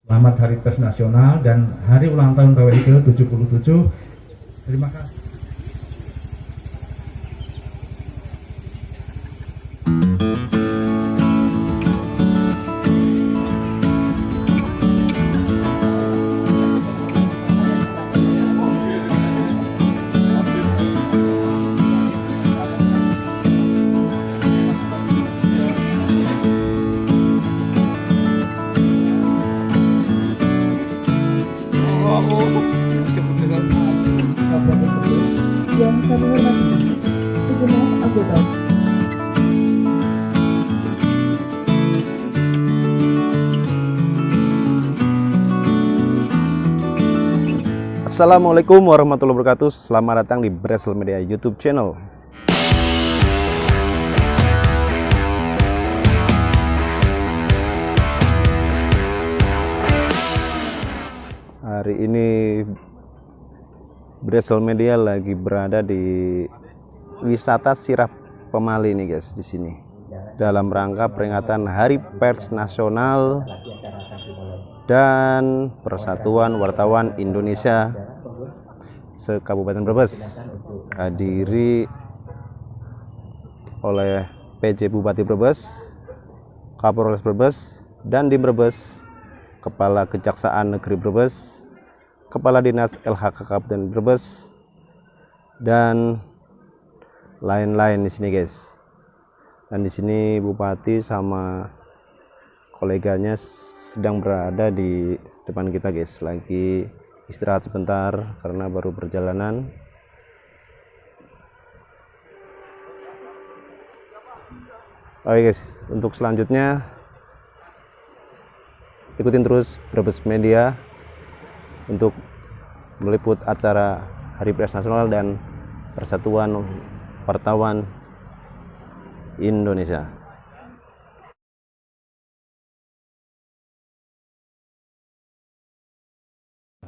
Selamat Hari Pers Nasional dan Hari Ulang Tahun PWI ke-77. Terima kasih. Yang kami hormati segenap anggota. Assalamualaikum warahmatullahi wabarakatuh. Selamat datang di Bresel Media YouTube channel. Hari ini Bresel Media lagi berada di wisata Sirah Pemali nih guys, di sini dalam rangka peringatan Hari Pers Nasional dan Persatuan Wartawan Indonesia se-Kabupaten Brebes, hadiri oleh PJ Bupati Brebes, Kapolres Brebes, dan di Brebes Kepala Kejaksaan Negeri Brebes, Kepala Dinas LHK Kabupaten Brebes, dan lain-lain di sini guys. Dan di sini Bupati sama koleganya sedang berada di depan kita guys, lagi istirahat sebentar karena baru perjalanan. Oke guys, untuk selanjutnya ikutin terus Brebes Media untuk meliput acara Hari Pers Nasional dan Persatuan Wartawan Indonesia.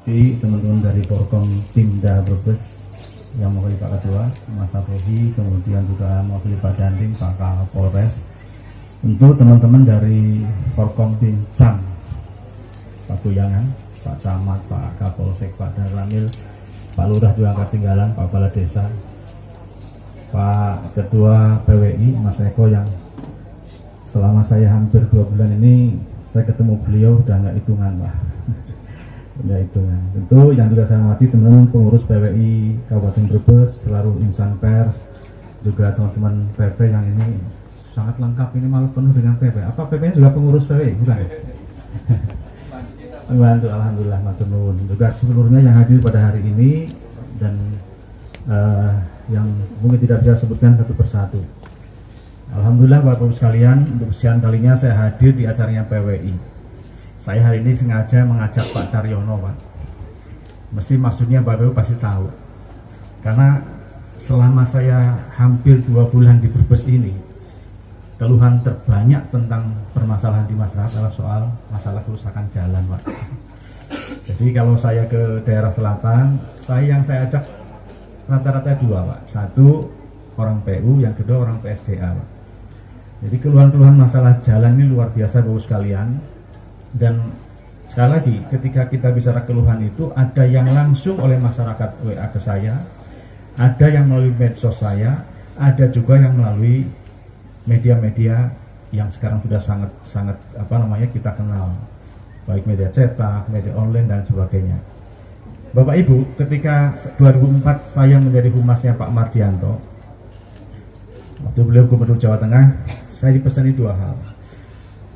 Teman-teman dari Forkom Pimda Brebes yang mewakili Pak Ketua, Mas Kapolri, kemudian juga mewakili Pak Dandim, Pak Kapolres, tentu teman-teman dari Forkom Pincam, Pak Goyangan, Pak Camat, Pak Kapolsek, Pak Darlamil, Pak Lurah juga ketinggalan, Pak Kepala Desa, Pak Ketua PWI, Mas Eko, yang selama saya hampir 2 bulan ini saya ketemu beliau udah nggak hitungan Pak. Udah hitungan. Tentu yang juga saya hormati teman-teman pengurus PWI Kabupaten Brebes, selalu insan pers, juga teman-teman PP yang ini sangat lengkap, ini malah penuh dengan PP. Apa PP-nya juga pengurus PWI? Bukan ya? Membantu, alhamdulillah, matur nuwun. Juga seluruhnya yang hadir pada hari ini dan yang mungkin tidak bisa sebutkan satu persatu. Alhamdulillah Bapak Ibu sekalian, untuk sekian kalinya saya hadir di acaranya PWI. Saya hari ini sengaja mengajak Pak Taryono, Pak. Mesti maksudnya Bapak Ibu pasti tahu. Karena selama saya hampir 2 bulan di Brebes ini, keluhan terbanyak tentang permasalahan di masyarakat adalah soal masalah kerusakan jalan, Pak. Jadi kalau saya ke daerah selatan, yang saya ajak rata-rata 2, Pak. 1 orang PU, yang kedua orang PSDA, Pak. Jadi keluhan-keluhan masalah jalan ini luar biasa Bapak sekalian. Dan sekali lagi, ketika kita bicara keluhan itu, ada yang langsung oleh masyarakat WA ke saya, ada yang melalui medsos saya, ada juga yang melalui media-media yang sekarang sudah sangat kita kenal, baik media cetak, media online dan sebagainya. Bapak Ibu, ketika 2004 saya menjadi humasnya Pak Mardianto, waktu beliau Gubernur Jawa Tengah, saya dipesani 2 hal.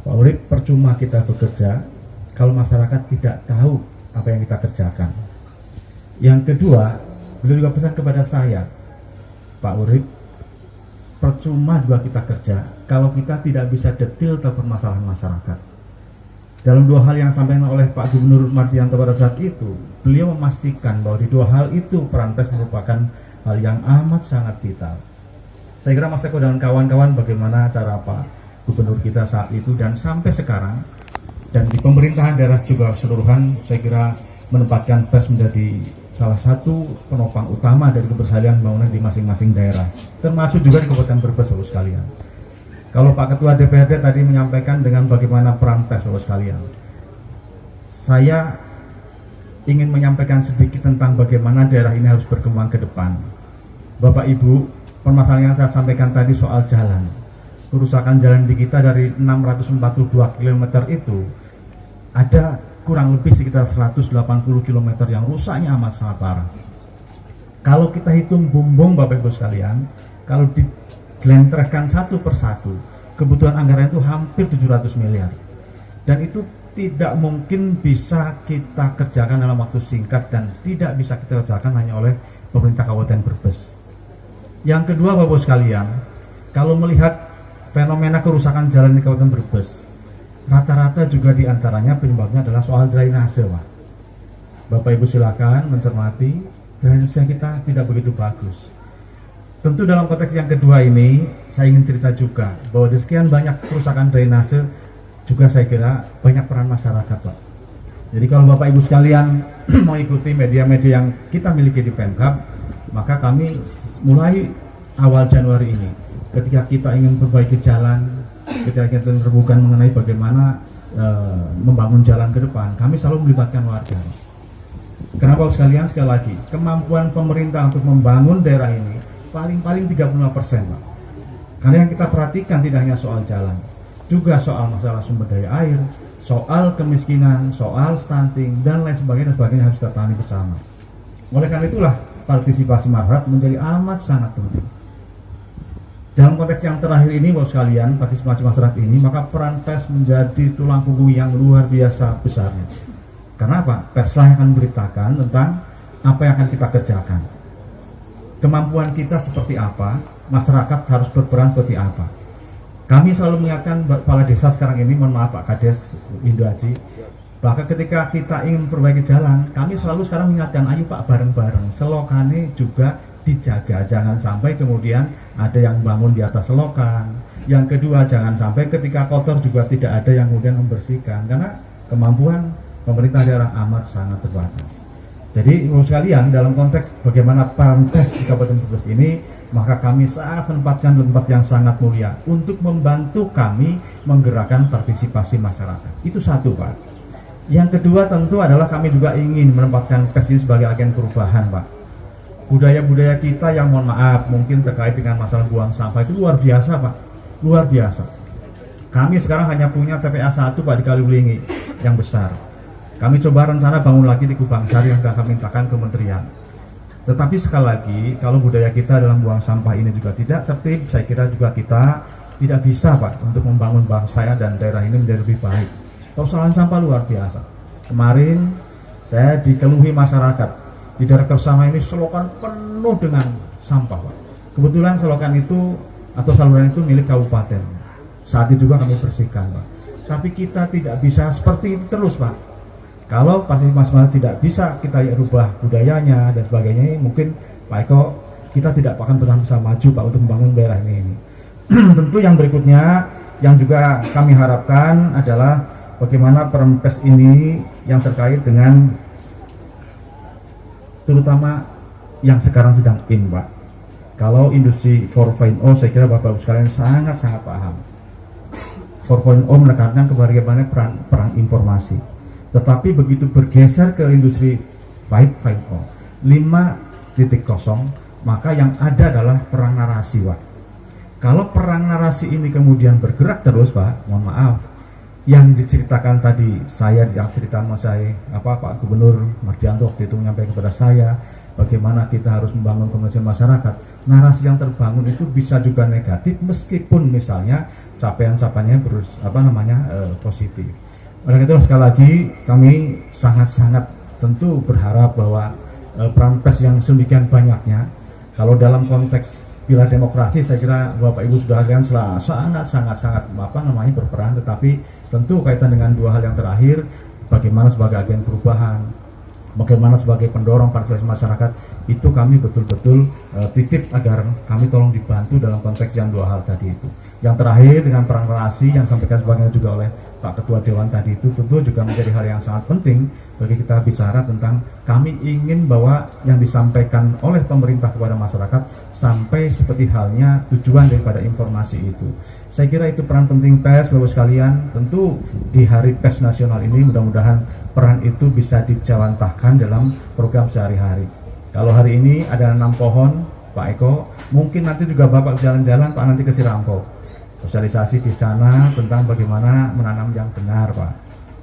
Pak Urip, percuma kita bekerja kalau masyarakat tidak tahu apa yang kita kerjakan. Yang kedua, beliau juga pesan kepada saya, Pak Urip, percuma juga kita kerja kalau kita tidak bisa detail tentang permasalahan masyarakat. Dalam 2 hal yang disampaikan oleh Pak Gubernur Mardianto pada saat itu, beliau memastikan bahwa di 2 hal itu peran pers merupakan hal yang amat sangat vital. Saya kira Mas Eko dan kawan-kawan bagaimana cara Pak Gubernur kita saat itu dan sampai sekarang, dan di pemerintahan daerah juga keseluruhan, saya kira menempatkan pers menjadi salah satu penopang utama dari keberhasilan pembangunan di masing-masing daerah, termasuk juga di Kabupaten Brebes, Bapak sekalian. Kalau Pak Ketua DPRD tadi menyampaikan dengan bagaimana peran pers, Bapak sekalian, saya ingin menyampaikan sedikit tentang bagaimana daerah ini harus berkembang ke depan. Bapak Ibu, permasalahan yang saya sampaikan tadi soal jalan, kerusakan jalan di kita dari 642 km itu ada kurang lebih sekitar 180 km yang rusaknya amat sangat parah. Kalau kita hitung bumbung Bapak Ibu sekalian, kalau dijelentrehkan satu persatu, kebutuhan anggaran itu hampir 700 miliar. Dan itu tidak mungkin bisa kita kerjakan dalam waktu singkat dan tidak bisa kita kerjakan hanya oleh pemerintah Kabupaten Brebes. Yang kedua Bapak Ibu sekalian, kalau melihat fenomena kerusakan jalan di Kabupaten Brebes, rata-rata juga diantaranya penyebabnya adalah soal drainase, Pak. Bapak Ibu silakan mencermati, drainase kita tidak begitu bagus. Tentu dalam konteks yang kedua ini, saya ingin cerita juga bahwa di sekian banyak kerusakan drainase juga saya kira banyak peran masyarakat, Pak. Jadi kalau Bapak Ibu sekalian mengikuti media-media yang kita miliki di Pemkab, maka kami mulai awal Januari ini, ketika kita ingin perbaiki jalan, ketika kita terbuka mengenai bagaimana membangun jalan ke depan, kami selalu melibatkan warga. Kenapa sekalian? Sekali lagi, kemampuan pemerintah untuk membangun daerah ini paling-paling 35%, Pak. Karena yang kita perhatikan tidak hanya soal jalan, juga soal masalah sumber daya air, soal kemiskinan, soal stunting, dan lain sebagainya harus kita tangani bersama. Oleh karena itulah partisipasi masyarakat menjadi amat sangat penting. Dalam konteks yang terakhir ini, Bapak sekalian, partisipasi masyarakat ini, maka peran pers menjadi tulang punggung yang luar biasa besarnya. Karena apa? Perslah yang akan memberitakan tentang apa yang akan kita kerjakan. Kemampuan kita seperti apa, masyarakat harus berperan seperti apa. Kami selalu mengingatkan kepala desa sekarang ini, mohon maaf Pak Kades Indo Haji, bahkan ketika kita ingin memperbaiki jalan, kami selalu sekarang mengingatkan, ayo Pak bareng-bareng, selokane juga dijaga, jangan sampai kemudian ada yang bangun di atas selokan. Yang kedua, jangan sampai ketika kotor juga tidak ada yang kemudian membersihkan, karena kemampuan pemerintah daerah amat sangat terbatas. Jadi Bapak sekalian, dalam konteks bagaimana peran pers di Kabupaten Brebes ini, maka kami sangat menempatkan tempat yang sangat mulia untuk membantu kami menggerakkan partisipasi masyarakat. Itu satu, Pak. Yang kedua tentu adalah kami juga ingin menempatkan pers ini sebagai agen perubahan, Pak. Budaya-budaya kita yang mohon maaf mungkin terkait dengan masalah buang sampah itu luar biasa, Pak. Luar biasa. Kami sekarang hanya punya TPA 1, Pak, di Kaliwulingi yang besar. Kami coba rencana bangun lagi di Kubang Sari yang sedang kami mintakan kementerian. Tetapi sekali lagi, kalau budaya kita dalam buang sampah ini juga tidak tertib, saya kira juga kita tidak bisa, Pak, untuk membangun bangsa dan daerah ini menjadi lebih baik. Persoalan sampah luar biasa. Kemarin saya dikeluhi masyarakat, di daerah Kersama ini selokan penuh dengan sampah, Pak. Kebetulan selokan itu atau saluran itu milik kabupaten. Saat itu juga kami bersihkan, Pak. Tapi kita tidak bisa seperti itu terus, Pak. Kalau partisipasi tidak bisa kita rubah budayanya dan sebagainya, mungkin Pak Eko, kita tidak akan pernah bisa maju, Pak, untuk membangun daerah ini. Tentu yang berikutnya yang juga kami harapkan adalah bagaimana perpres ini yang terkait dengan terutama yang sekarang sedang in, Pak. Kalau industri 4.0, saya kira Bapak-Ibu sekalian sangat-sangat paham. 4.0 menekankan bagaimana perang informasi. Tetapi begitu bergeser ke industri 5.0, maka yang ada adalah perang narasi, Pak. Kalau perang narasi ini kemudian bergerak terus, Pak, mohon maaf, yang diceritakan tadi, yang cerita sama saya, Pak Gubernur Mardianto waktu itu menyampaikan kepada saya, bagaimana kita harus membangun komunikasi masyarakat. Narasi yang terbangun itu bisa juga negatif, meskipun misalnya capaian-capaiannya positif. Oleh itu sekali lagi kami sangat-sangat tentu berharap bahwa peran pers yang sedemikian banyaknya, kalau dalam konteks pilar demokrasi saya kira Bapak Ibu sudah kalian sangat-sangat berperan, tetapi tentu kaitan dengan dua hal yang terakhir, bagaimana sebagai agen perubahan, bagaimana sebagai pendorong partisipasi masyarakat, itu kami betul-betul titip agar kami tolong dibantu dalam konteks yang dua hal tadi itu. Yang terakhir dengan perang narasi yang sampaikan sebagainya juga oleh Pak Ketua Dewan tadi itu tentu juga menjadi hal yang sangat penting bagi kita bicara tentang kami ingin bahwa yang disampaikan oleh pemerintah kepada masyarakat sampai seperti halnya tujuan daripada informasi itu. Saya kira itu peran penting pers, Bapak sekalian. Tentu di Hari Pers Nasional ini mudah-mudahan peran itu bisa dijawantahkan dalam program sehari-hari. Kalau hari ini ada 6 pohon, Pak Eko, mungkin nanti juga Bapak jalan-jalan Pak nanti ke Sirampok. Sosialisasi di sana tentang bagaimana menanam yang benar, Pak.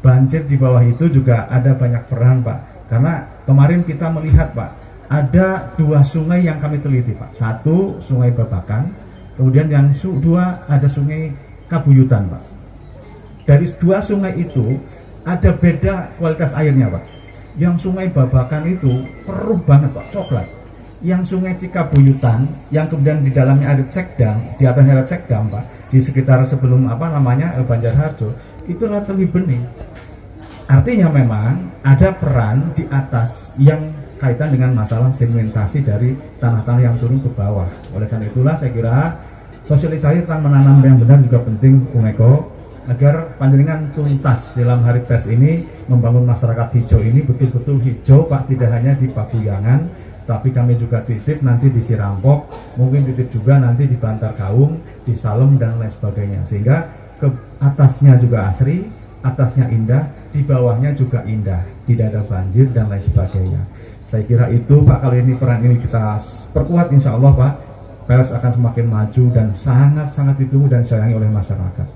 Banjir di bawah itu juga ada banyak peran, Pak. Karena kemarin kita melihat, Pak, ada 2 sungai yang kami teliti, Pak. Satu Sungai Babakan, kemudian yang dua ada Sungai Kabuyutan, Pak. Dari 2 sungai itu ada beda kualitas airnya, Pak. Yang Sungai Babakan itu keruh banget, Pak, coklat. Yang Sungai Cikabuyutan yang kemudian di dalamnya ada cekdam, di atasnya ada cekdam, Pak, di sekitar sebelum Banjarharjo itu lebih bening. Artinya memang ada peran di atas yang kaitan dengan masalah sedimentasi dari tanah-tanah yang turun ke bawah. Oleh karena itulah saya kira sosialisasi tentang menanam yang benar juga penting, Bung Eko, agar panjenengan tuntas dalam Hari Pers ini membangun masyarakat hijau ini betul-betul hijau, Pak, tidak hanya di Pakuyangan, tapi kami juga titip nanti di Sirampok, mungkin titip juga nanti di Bantar Kaung, di Salem dan lain sebagainya, sehingga ke atasnya juga asri, atasnya indah, di bawahnya juga indah, tidak ada banjir dan lain sebagainya. Saya kira itu, Pak, kali ini peran ini kita perkuat, insya Allah, Pak, pers akan semakin maju dan sangat-sangat ditunggu dan sayangi oleh masyarakat.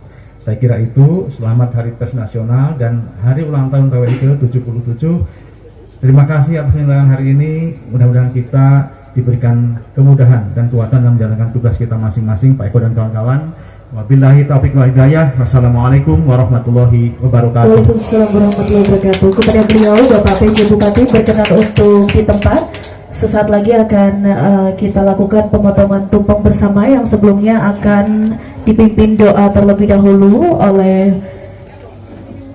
Saya kira itu. Selamat Hari Pers Nasional dan Hari Ulang Tahun PWI ke-77. Terima kasih atas penyelenggaraan hari ini. Mudah-mudahan kita diberikan kemudahan dan kekuatan dalam menjalankan tugas kita masing-masing, Pak Eko dan kawan-kawan. Wabillahi taufiq wal hidayah. Wassalamualaikum warahmatullahi wabarakatuh. Waalaikumsalam warahmatullahi wabarakatuh. Kepada beliau Bapak PJ Bupati berkenan untuk di tempat. Sesaat lagi akan kita lakukan pemotongan tumpeng bersama yang sebelumnya akan dipimpin doa terlebih dahulu oleh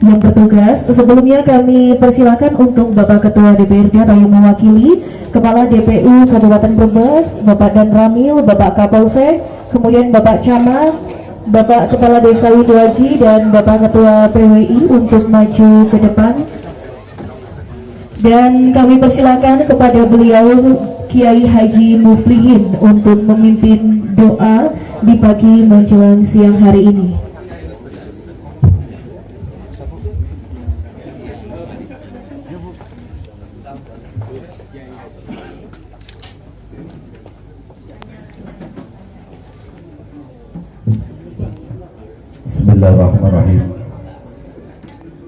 yang bertugas. Sebelumnya kami persilakan untuk Bapak Ketua DPRD atau yang mewakili Kepala DPU Kabupaten Brebes, Bapak Dan Ramil, Bapak Kapolsek, kemudian Bapak Camat, Bapak Kepala Desa Widoaji dan Bapak Ketua PWI untuk maju ke depan. Dan kami persilakan kepada beliau Kiai Haji Muflihin untuk memimpin doa di pagi menjelang siang hari ini. Bismillahirrahmanirrahim.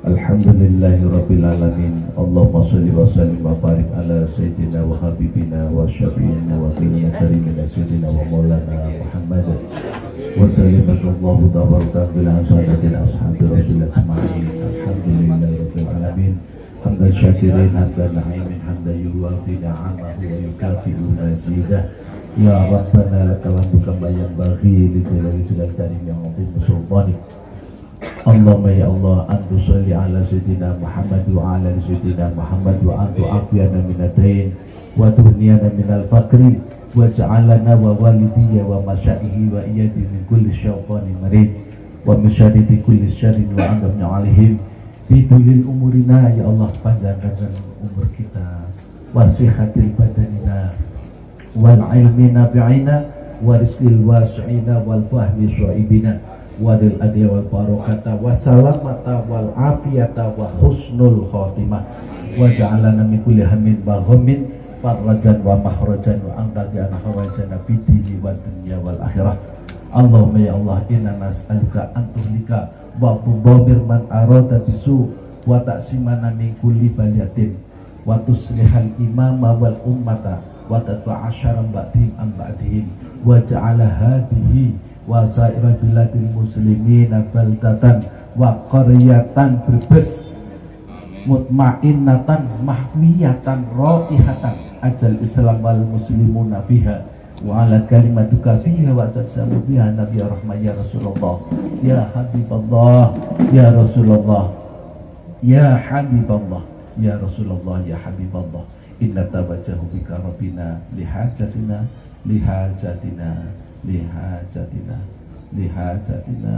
Alhamdulillahirabbil alamin. Allahumma shalli wa sallim wa barik ala sayyidina wa habibina wa syafi'ina wa qina karimina sayyidina wa maulana Muhammad wa sallim Allahu tabaraka bil ashabil ashabi rasulillah ajma'in. Alhamdulillahirabbil alamin. Hamdan syakirin, hamdan na'imin, hamdan yuwafi ni'amahu wa yukafi'u mazidah. Ya Rabbana lakal hamdu kama yanbaghi li jalali wajhika ya azim sultanik. Allahumma ya Allah, antu sholli ala sayyidina Muhammad wa ala sayyidina Muhammad wa antu afiyana minadain wa tuhniyana minal fakri wa ja'alana wa walidiyya wa masyaihi wa iyadi min kulli syaitani marid wa misyariti kulli syarin wa andamna alaihim bidulil umurina. Ya Allah, panjangkan umur kita, wasihatil badanina wal ilmi nabi'ina wa rizqil wasi'ina wal fahmi syu'ibina wadil adya wal barokata wassalamata wal afiyata wa husnul khotimah wa ja'alana min kulli hammin wa ghammin farrajan wa makhrajan wa angkadiyana khawajana fidini wa dunya wal akhirah. Allahumma ya Allah, inna nas'aluka antuhlika wa tudamir man arada bisu wa ta'simana min kulli baliyatin wa tuslihal imama wal ummata wa tadfa'a syaram ba'dihim an ba'dihim wa ja'ala hadihi wa saira biladil muslimina baldatan wa qaryatan Brebes mutmainnatan mahwiyatan raihatan ajal islam wal muslimuna fiha wa ala kalimatuka fiha wa tajsamu fiha nabi rahmah ya Rasulullah ya Habiballah ya Rasulullah ya Habiballah ya Rasulullah ya Habiballah inna tawajahu bika rabbina lihajatina lihajatina lihajatina lihajatina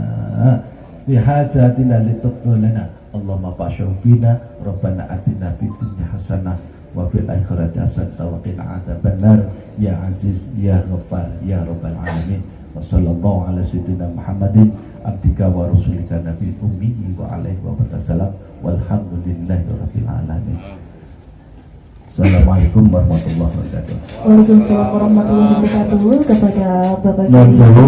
lihajatina litutnulana Allahumma fa'syufina Rabbana atina fid dunya hasanah wa fil akhirati hasanah wa qina adzabannar ya aziz ya ghaffar ya rabbal alamin wa sallallahu ala sayyidina Muhammadin abdika wa rasulika nabi ummi wa alaihi wa sallam walhamdulillahi rabbil alamin. Assalamualaikum warahmatullahi wabarakatuh. Waalaikumsalam warahmatullahi wabarakatuh. Kepada Bapak Non sewu,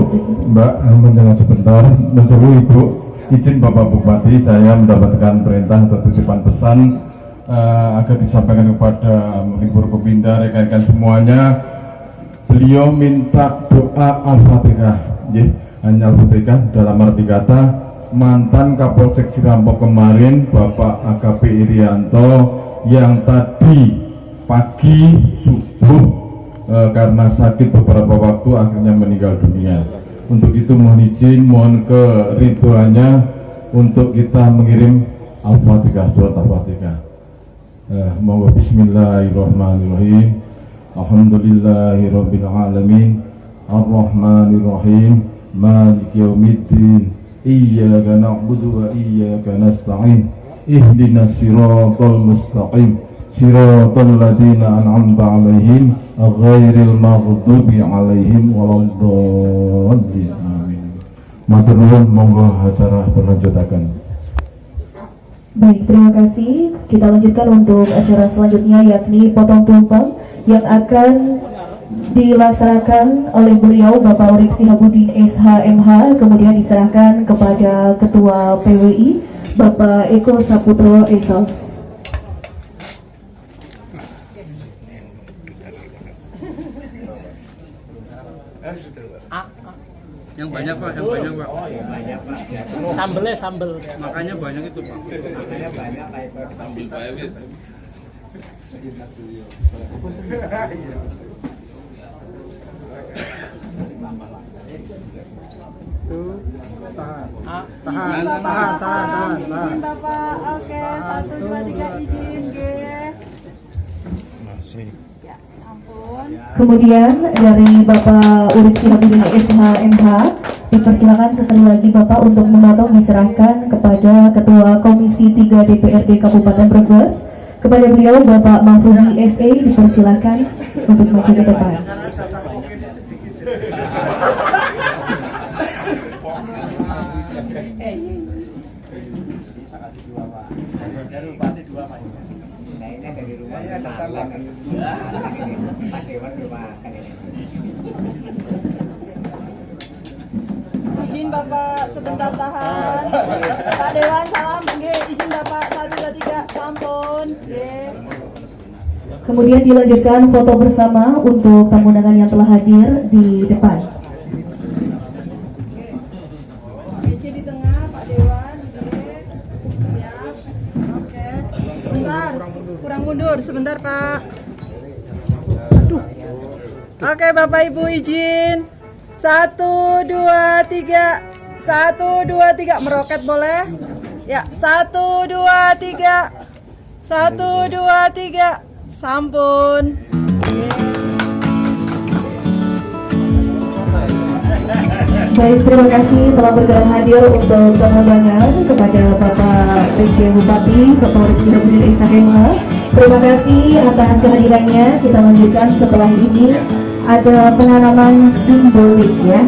Mbak, mendengar sebentar. Non sewu Ibu, izin Bapak Bupati, saya mendapatkan perintah atau titipan pesan agar disampaikan kepada Ibu Kopinda, rekan-rekan semuanya. Beliau minta doa Al-Fatihah, hanya Al-Fatihah dalam arti kata mantan Kapolsek Cirampok kemarin Bapak AKP Irianto yang tadi pagi subuh karena sakit beberapa waktu akhirnya meninggal dunia. Untuk itu mohon izin, mohon keridhoannya untuk kita mengirim Al-Fatihah, surat Al-Fatihah. Monggo bismillahirrahmanirrahim. Alhamdulillahirabbil alamin. Arrahmanirrahim. Maliki yaumiddin. Iyyaka na'budu wa iyyaka nasta'in. Ihdinas siratal mustaqim. Siratal ladzina an'amta 'alaihim ghairil maghdubi 'alaihim waladdallin. Amin. Matur nuwun, monggo acara berlanjutaken. Baik, terima kasih. Kita lanjutkan untuk acara selanjutnya, yakni potong tumpeng yang akan dilaksanakan oleh beliau Bapak Urip Sihabudin SHMH, kemudian diserahkan kepada Ketua PWI Bapak Eko Saputro Esos. Yang banyak Pak, yang banyak Pak. Sambelnya sambel, makanya banyak itu Pak. Makanya banyak Pak. Sambel Pak Ewis. Tahan. Izin Bapak, oke, 1, 2, 3, izin, G. Ya, ampun. Kemudian dari Bapak Urip Sihabudin SHMH dipersilakan sekali lagi Bapak untuk memotong, diserahkan kepada Ketua Komisi 3 DPRD Kabupaten Brebes. Kepada beliau Bapak Mahfudi SE dipersilakan untuk maju ke depan. Izin Bapak, sebentar tahan. Pak Dewan, salam. Oke, izin Bapak, 1, 2, 3, sampun. Oke. Kemudian dilanjutkan foto bersama untuk tamu undangan yang telah hadir di depan. Izin di tengah, Pak Dewan. Oke. Siap. Oke. Sebentar, kurang mundur. Sebentar, Pak. Aduh. Oke, Bapak Ibu izin. 1, 2, 3. 1, 2, 3. Meroket boleh? Ya, 1, 2, 3. 1, 2, 3. Sampun. Baik, terima kasih telah berkenan hadir untuk undangan kepada Bapak PJ Bupati, Bapak Urip Sihabudin SHMH. Terima kasih atas kehadirannya. Kita lanjutkan setelah ini ada pengalaman simbolik ya.